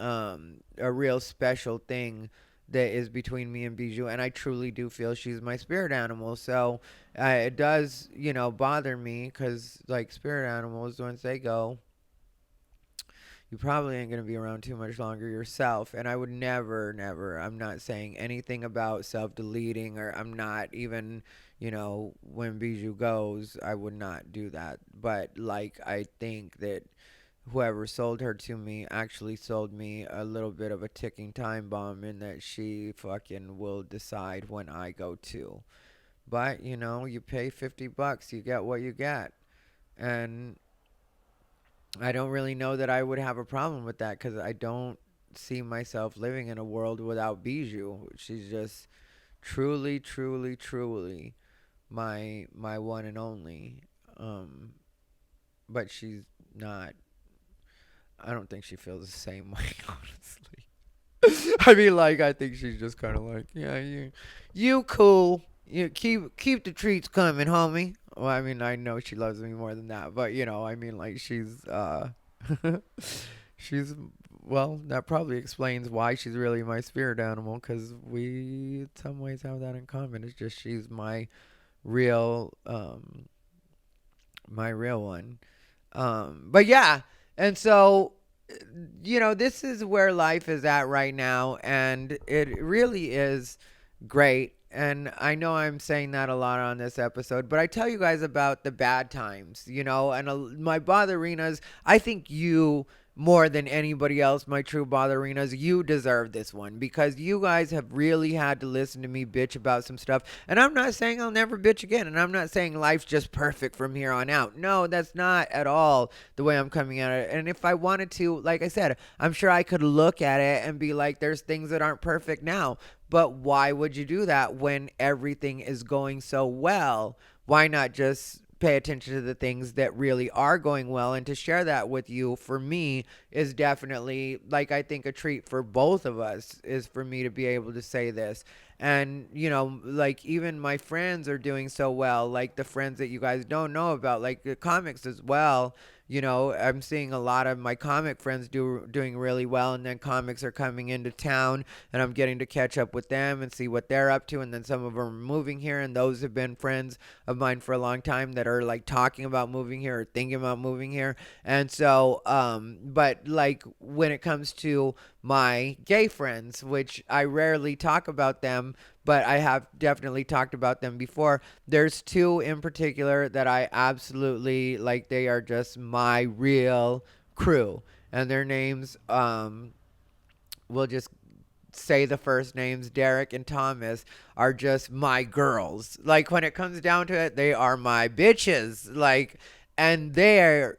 special thing that is between me and Bijou, and I truly do feel she's my spirit animal. So it does, you know, bother me, because like spirit animals, once they go, you probably ain't going to be around too much longer yourself. And I would never, I'm not saying anything about self-deleting, or I'm not even, you know, when Bijou goes, I would not do that. But like, I think that whoever sold her to me actually sold me a little bit of a ticking time bomb, in that she fucking will decide when I go too. But, you know, you pay $50, you get what you get. And I don't really know that I would have a problem with that, because I don't see myself living in a world without Bijou. She's just truly my one and only. But she's not, I don't think she feels the same way, honestly. I mean, like, I think she's just kind of like, yeah, you cool. You keep the treats coming, homie. Well, I mean, I know she loves me more than that, but you know, I mean, like, she's she's, well, that probably explains why she's really my spirit animal, because we in some ways have that in common. It's just she's my real one. But yeah. And so, you know, this is where life is at right now, and it really is great. And I know I'm saying that a lot on this episode, but I tell you guys about the bad times, you know, and my botherinas. I think you more than anybody else, my true botherinas, you deserve this one because you guys have really had to listen to me bitch about some stuff. And I'm not saying I'll never bitch again. And I'm not saying life's just perfect from here on out. No, that's not at all the way I'm coming at it. And if I wanted to, like I said, I'm sure I could look at it and be like, there's things that aren't perfect now. But why would you do that when everything is going so well? Why not just pay attention to the things that really are going well? And to share that with you, for me, is definitely, like, I think a treat for both of us is for me to be able to say this. And, you know, like, even my friends are doing so well, like the friends that you guys don't know about, like the comics as well. You know, I'm seeing a lot of my comic friends doing really well, and then comics are coming into town, and I'm getting to catch up with them and see what they're up to. And then some of them are moving here, and those have been friends of mine for a long time that are like talking about moving here or thinking about moving here. And so, but like when it comes to my gay friends, which I rarely talk about them, but I have definitely talked about them before. There's two in particular that I absolutely like. They are just my real crew, and their names, we'll just say the first names, Derek and Thomas, are just my girls. Like, when it comes down to it, they are my bitches. Like, and they're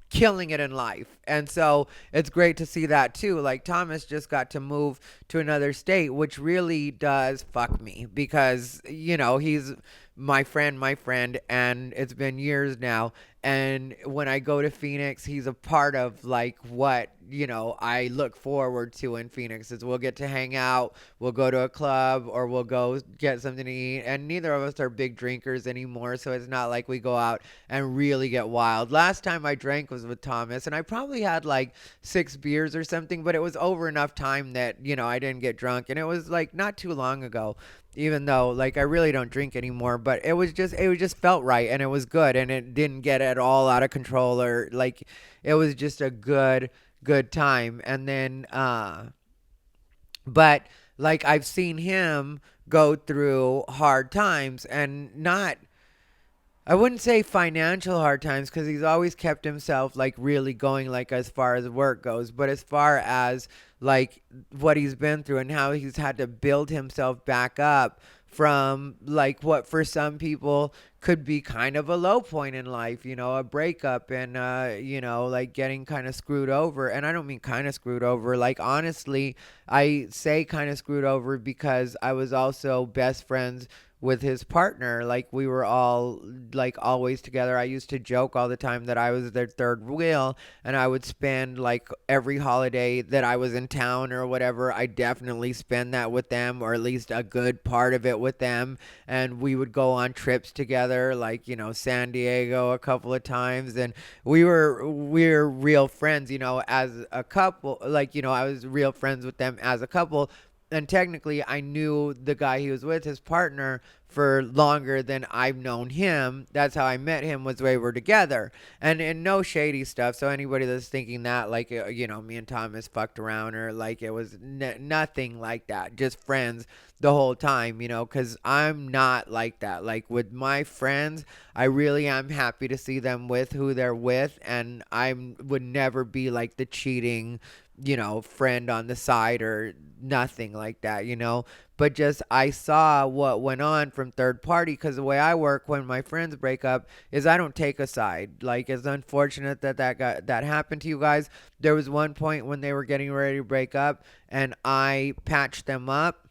killing it in life. And so it's great to see that too. Like, Thomas just got to move to another state, which really does fuck me because, you know, he's my friend, and it's been years now. And when I go to Phoenix, he's a part of like what, you know, I look forward to in Phoenix is we'll get to hang out, we'll go to a club, or we'll go get something to eat. And neither of us are big drinkers anymore, so it's not like we go out and really get wild. Last time I drank was with Thomas, and I probably had like 6 beers or something, but it was over enough time that, you know, I didn't get drunk. And it was like not too long ago, even though like I really don't drink anymore, but it just felt right, and it was good, and it didn't get at all out of control, or like it was just a good time. And then but like I've seen him go through hard times, and not, I wouldn't say financial hard times, because he's always kept himself like really going, like as far as work goes, but as far as like what he's been through and how he's had to build himself back up from like what for some people could be kind of a low point in life, you know, a breakup, and you know, like getting kind of screwed over. And I don't mean kind of screwed over, like honestly, I say kind of screwed over because I was also best friends with his partner. Like, we were all like always together. I used to joke all the time that I was their third wheel, and I would spend like every holiday that I was in town or whatever, I definitely spend that with them, or at least a good part of it with them. And we would go on trips together, like, you know, San Diego a couple of times, and we're real friends, you know, as a couple. Like, you know, I was real friends with them as a couple. And technically, I knew the guy he was with, his partner, for longer than I've known him. That's how I met him, was we were together. And no shady stuff. So anybody that's thinking that, like, you know, me and Thomas fucked around, or like it was nothing like that. Just friends the whole time, you know, because I'm not like that. Like, with my friends, I really am happy to see them with who they're with. And I would never be like the cheating, you know, friend on the side or nothing like that, you know. But just I saw what went on from third party, because the way I work when my friends break up is I don't take a side. Like, it's unfortunate that happened to you guys. There was one point when they were getting ready to break up, and I patched them up.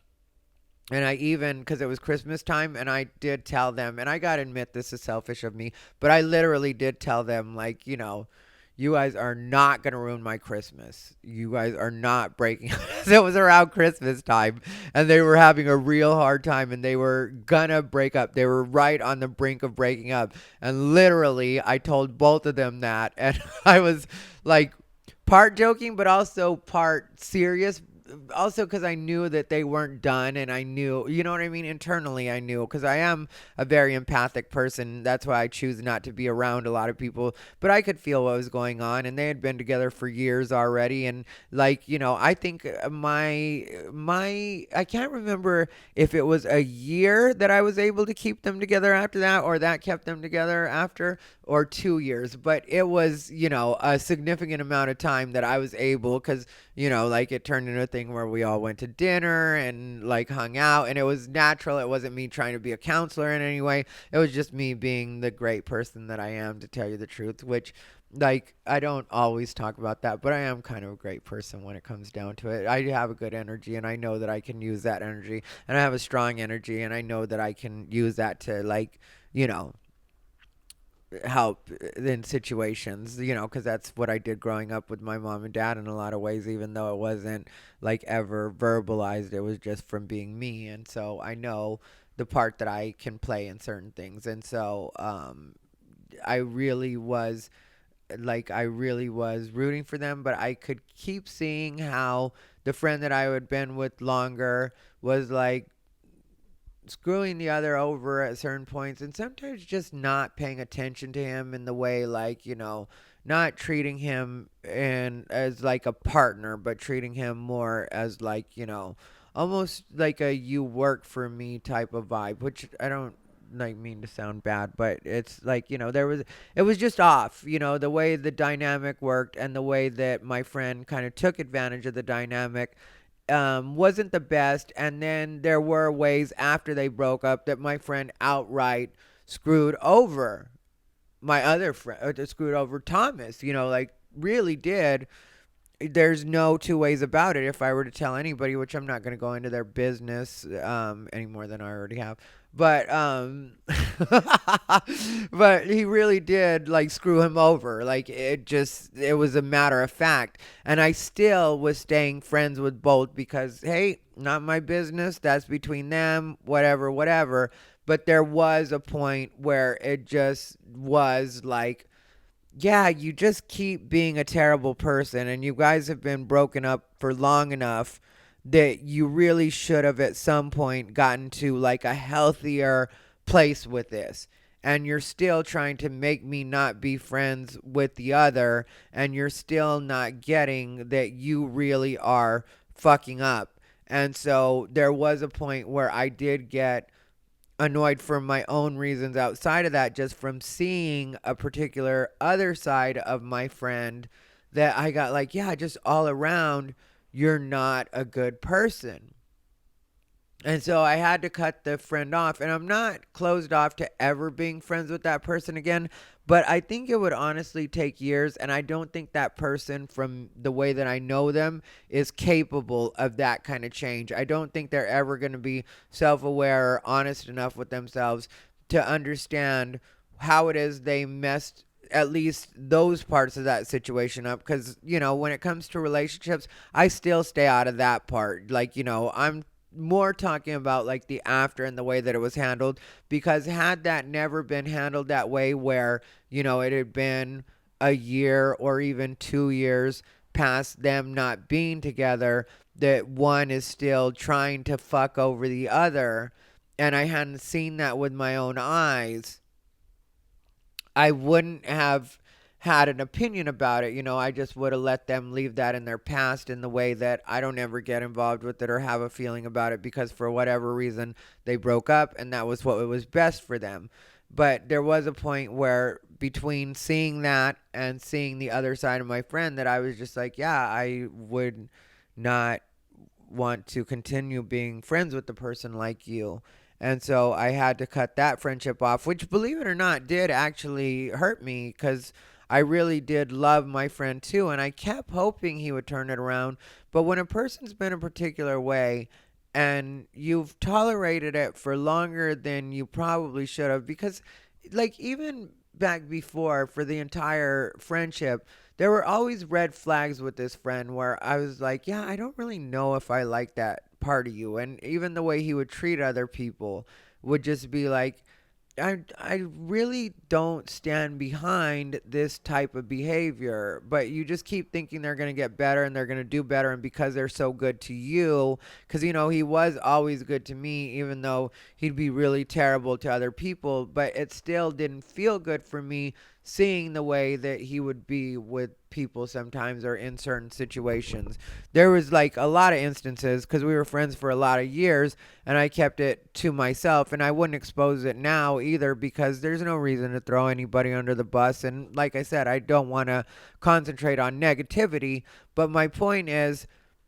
And I even, because it was Christmas time, and I did tell them, and I gotta admit, this is selfish of me, but I literally did tell them, like, you know, you guys are not going to ruin my Christmas. You guys are not breaking up. So it was around Christmas time, and they were having a real hard time, and they were going to break up. They were right on the brink of breaking up. And literally, I told both of them that. And I was like part joking, but also part serious. also because I knew that they weren't done, and I knew, you know what I mean? Internally, I knew, because I am a very empathic person. That's why I choose not to be around a lot of people. But I could feel what was going on, and they had been together for years already. And like, I think I can't remember if it was a year that I was able to keep them together after that, or that kept them together after, or 2 years. But it was, a significant amount of time that I was able, because like it turned into a thing where we all went to dinner and like hung out, and it was natural. It wasn't me trying to be a counselor in any way. It was just me being the great person that I am, to tell you the truth, which, like, I don't always talk about that, but I am kind of a great person when it comes down to it. I have a good energy, and I know that I can use that energy, and I have a strong energy, and I know that I can use that to, like, help in situations, because that's what I did growing up with my mom and dad in a lot of ways, even though it wasn't like ever verbalized. It was just from being me. And so I know the part that I can play in certain things. And so I really was rooting for them, but I could keep seeing how the friend that I had been with longer was like screwing the other over at certain points, and sometimes just not paying attention to him in the way, like, not treating him as like a partner, but treating him more as like, almost like a "you work for me" type of vibe, which I don't like mean to sound bad, but it's like, it was just off, the way the dynamic worked, and the way that my friend kind of took advantage of the dynamic wasn't the best. And then there were ways after they broke up that my friend outright screwed over my other friend, screwed over Thomas, like really did. There's no two ways about it. If I were to tell anybody, which I'm not going to go into their business any more than I already have, but but he really did like screw him over. Like it was a matter of fact. And I still was staying friends with both because, hey, not my business. That's between them. Whatever, whatever. But there was a point where it just was like, yeah, you just keep being a terrible person, and you guys have been broken up for long enough that you really should have at some point gotten to like a healthier place with this. And you're still trying to make me not be friends with the other, and you're still not getting that you really are fucking up. And so there was a point where I did get annoyed for my own reasons outside of that, just from seeing a particular other side of my friend, that I got like, yeah, just all around, you're not a good person. And so I had to cut the friend off, and I'm not closed off to ever being friends with that person again. But I think it would honestly take years, and I don't think that person, from the way that I know them, is capable of that kind of change. I don't think they're ever going to be self-aware or honest enough with themselves to understand how it is they messed at least those parts of that situation up. Because, when it comes to relationships, I still stay out of that part. Like, I'm more talking about like the after and the way that it was handled, because had that never been handled that way, where it had been a year or even 2 years past them not being together, that one is still trying to fuck over the other, and I hadn't seen that with my own eyes, I wouldn't have had an opinion about it. I just would have let them leave that in their past, in the way that I don't ever get involved with it or have a feeling about it, because for whatever reason they broke up and that was what was best for them. But there was a point where, between seeing that and seeing the other side of my friend, that I was just like, yeah, I would not want to continue being friends with the person like you. And so I had to cut that friendship off, which, believe it or not, did actually hurt me, because I really did love my friend too. And I kept hoping he would turn it around. But when a person's been a particular way and you've tolerated it for longer than you probably should have, because like even back before, for the entire friendship, there were always red flags with this friend where I was like, yeah, I don't really know if I like that part of you. And even the way he would treat other people would just be like, I really don't stand behind this type of behavior, but you just keep thinking they're going to get better and they're going to do better, and because they're so good to you, because he was always good to me, even though he'd be really terrible to other people, but it still didn't feel good for me seeing the way that he would be with people sometimes or in certain situations. There was like a lot of instances because we were friends for a lot of years and I kept it to myself, and I wouldn't expose it now either because there's no reason to throw anybody under the bus. And like I said, I don't want to concentrate on negativity, but my point is,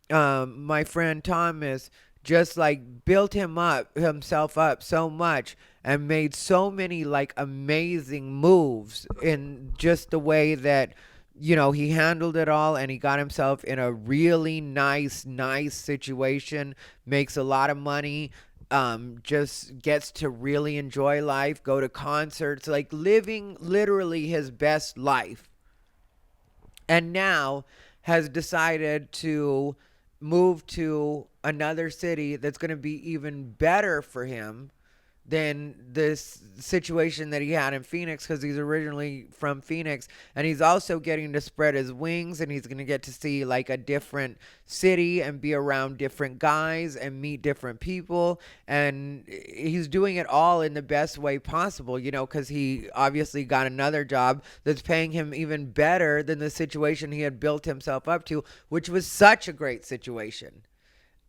my friend Thomas just like built himself up so much and made so many like amazing moves in just the way that he handled it all, and he got himself in a really nice situation, makes a lot of money, just gets to really enjoy life, go to concerts, like living literally his best life, and now has decided to move to another city that's going to be even better for him than this situation that he had in Phoenix, because he's originally from Phoenix, and he's also getting to spread his wings, and he's going to get to see like a different city and be around different guys and meet different people, and he's doing it all in the best way possible, because he obviously got another job that's paying him even better than the situation he had built himself up to, which was such a great situation.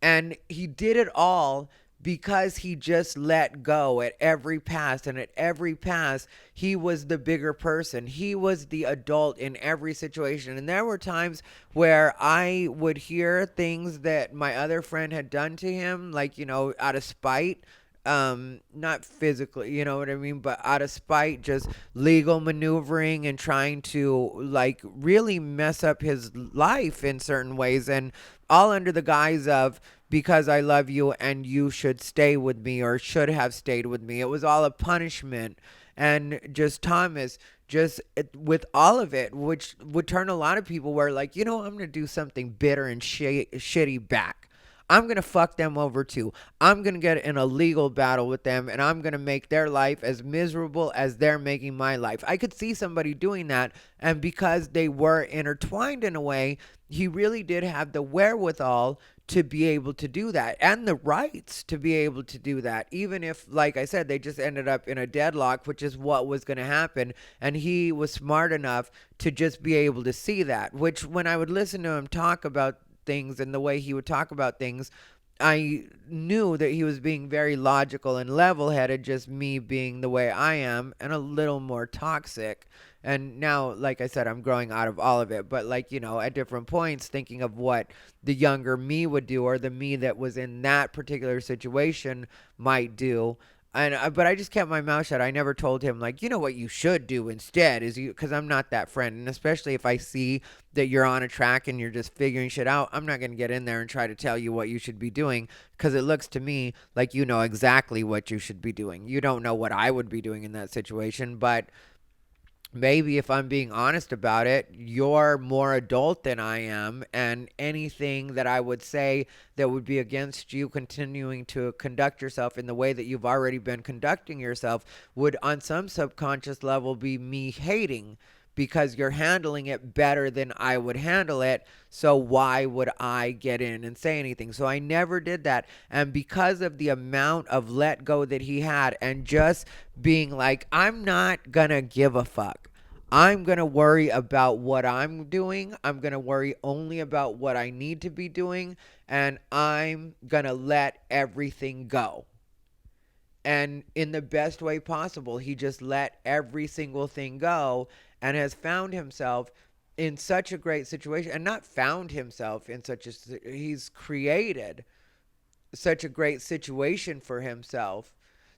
And he did it all because he just let go at every pass. And at every pass, he was the bigger person. He was the adult in every situation. And there were times where I would hear things that my other friend had done to him, like, out of spite. Not physically, you know what I mean, but out of spite, just legal maneuvering and trying to like really mess up his life in certain ways, and all under the guise of, because I love you and you should stay with me or should have stayed with me. It was all a punishment. And just Thomas, with all of it, which would turn a lot of people where like, I'm going to do something bitter and shitty back. I'm going to fuck them over too. I'm going to get in a legal battle with them, and I'm going to make their life as miserable as they're making my life. I could see somebody doing that, and because they were intertwined in a way, he really did have the wherewithal to be able to do that and the rights to be able to do that, even if, like I said, they just ended up in a deadlock, which is what was going to happen. And he was smart enough to just be able to see that, which when I would listen to him talk about things and the way he would talk about things, I knew that he was being very logical and level-headed, just me being the way I am and a little more toxic. And now, like I said, I'm growing out of all of it. But like, at different points, thinking of what the younger me would do, or the me that was in that particular situation might do. But I just kept my mouth shut. I never told him, like, what you should do instead is because I'm not that friend. And especially if I see that you're on a track and you're just figuring shit out, I'm not going to get in there and try to tell you what you should be doing, because it looks to me like you know exactly what you should be doing. You don't know what I would be doing in that situation, but maybe if I'm being honest about it, you're more adult than I am, and anything that I would say that would be against you continuing to conduct yourself in the way that you've already been conducting yourself would, on some subconscious level, be me hating, because you're handling it better than I would handle it. So why would I get in and say anything? So I never did that. And because of the amount of let go that he had, and just being like, I'm not gonna give a fuck. I'm going to worry about what I'm doing. I'm going to worry only about what I need to be doing. And I'm going to let everything go. And in the best way possible, he just let every single thing go, and has found himself in such a great situation. And not found himself in he's created such a great situation for himself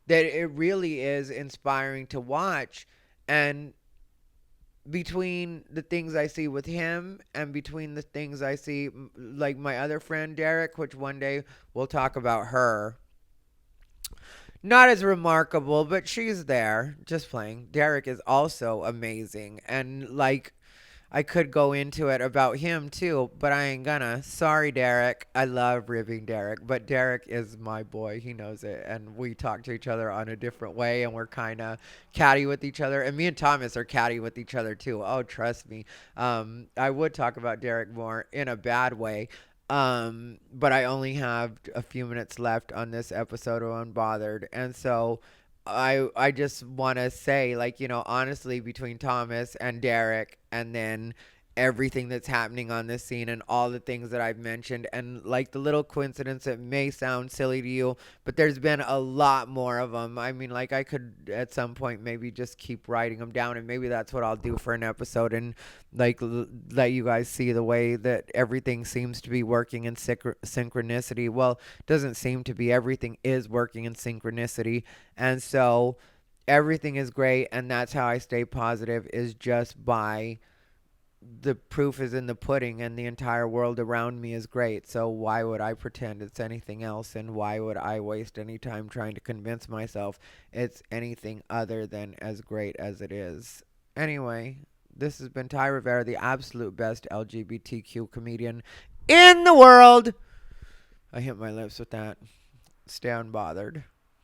that it really is inspiring to watch. And between the things I see with him and between the things I see, like my other friend Derek, which one day we'll talk about her. Not as remarkable, but she's there, just playing. Derek is also amazing. And like, I could go into it about him too, but I ain't gonna. Sorry, Derek. I love ribbing Derek, but Derek is my boy. He knows it, and we talk to each other on a different way, and we're kind of catty with each other. And me and Thomas are catty with each other too. Oh, trust me. I would talk about Derek more in a bad way. But I only have a few minutes left on this episode of Unbothered, and so I just want to say, like, honestly, between Thomas and Derek, and then everything that's happening on this scene and all the things that I've mentioned, and like the little coincidence that may sound silly to you, but there's been a lot more of them. I mean, like, I could at some point maybe just keep writing them down, and maybe that's what I'll do for an episode, and like let you guys see the way that everything seems to be working in synchronicity. Well, it doesn't seem to be. Everything is working in synchronicity. And so everything is great, and that's how I stay positive, is just by the proof is in the pudding, and the entire world around me is great. So why would I pretend it's anything else, and why would I waste any time trying to convince myself it's anything other than as great as it is? Anyway, this has been Thai Rivera, the absolute best LGBTQ comedian in the world. I hit my lips with that. Stay unbothered.